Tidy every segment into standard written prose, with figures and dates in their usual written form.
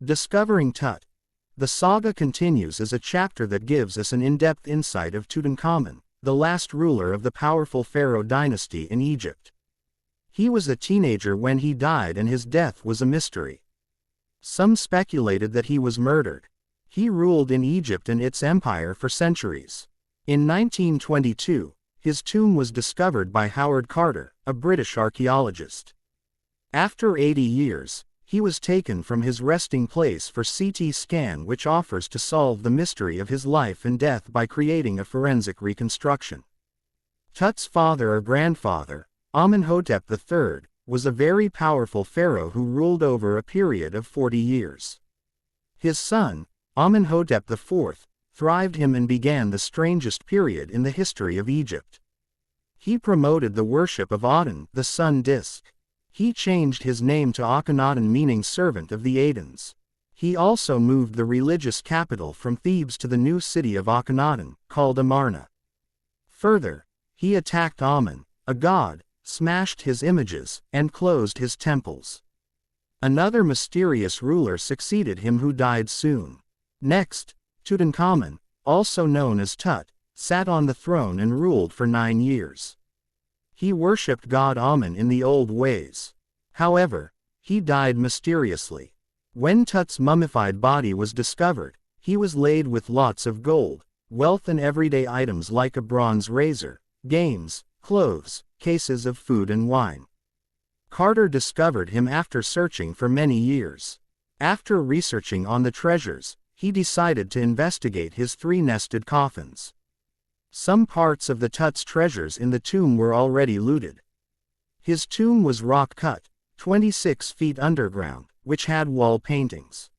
Discovering Tut. The saga continues as a chapter that gives us an in-depth insight of Tutankhamun, the last ruler of the powerful pharaoh dynasty in Egypt. He was a teenager when he died and his death was a mystery. Some speculated that he was murdered. He ruled in Egypt and its empire for centuries. In 1922, his tomb was discovered by Howard Carter, a British archaeologist. After 80 years, he was taken from his resting place for CT scan, which offers to solve the mystery of his life and death by creating a forensic reconstruction. Tut's father or grandfather, Amenhotep III, was a very powerful pharaoh who ruled over a period of 40 years. His son, Amenhotep IV, thrived him and began the strangest period in the history of Egypt. He promoted the worship of Aten, the sun disk. He changed his name to Akhenaten, meaning servant of the Adens. He also moved the religious capital from Thebes to the new city of Akhenaten, called Amarna. Further, he attacked Amun, a god, smashed his images, and closed his temples. Another mysterious ruler succeeded him who died soon. Next, Tutankhamun, also known as Tut, sat on the throne and ruled for 9 years. He worshipped god Amun in the old ways. However, he died mysteriously. When Tut's mummified body was discovered, he was laid with lots of gold, wealth and everyday items like a bronze razor, games, clothes, cases of food and wine. Carter discovered him after searching for many years. After researching on the treasures, he decided to investigate his 3 nested coffins. Some parts of the Tut's treasures in the tomb were already looted. His tomb was rock-cut, 26 feet underground, which had wall paintings.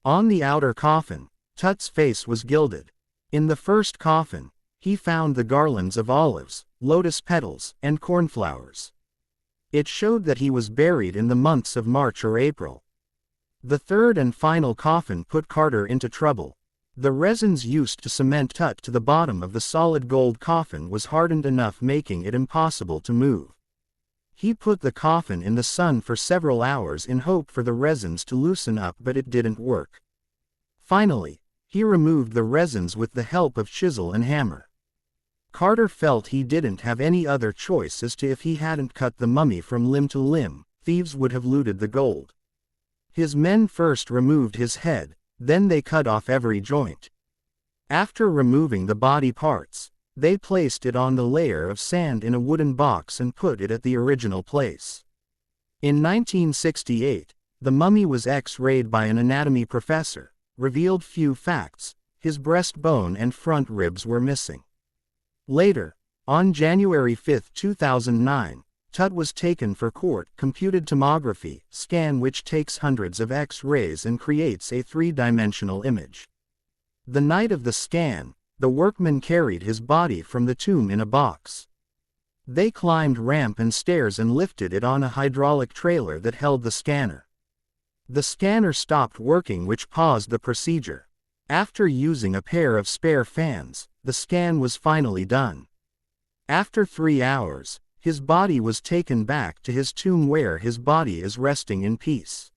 On the outer coffin, Tut's face was gilded. In the first coffin, he found the garlands of olives, lotus petals, and cornflowers. It showed that he was buried in the months of March or April. The third and final coffin put Carter into trouble. The resins used to cement Tut to the bottom of the solid gold coffin was hardened enough, making it impossible to move. He put the coffin in the sun for several hours in hope for the resins to loosen up, but it didn't work. Finally, he removed the resins with the help of chisel and hammer. Carter felt he didn't have any other choice, as to if he hadn't cut the mummy from limb to limb, thieves would have looted the gold. His men first removed his head, then they cut off every joint. After removing the body parts, they placed it on the layer of sand in a wooden box and put it at the original place. In 1968, the mummy was X-rayed by an anatomy professor, revealed few facts: his breastbone and front ribs were missing. Later, on January 5, 2009, Tut was taken for court computed tomography scan, which takes hundreds of X-rays and creates a 3-dimensional image. The night of the scan, the workmen carried his body from the tomb in a box. They climbed ramp and stairs and lifted it on a hydraulic trailer that held the scanner. The scanner stopped working, which paused the procedure. After using a pair of spare fans, the scan was finally done. After 3 hours, his body was taken back to his tomb, where his body is resting in peace.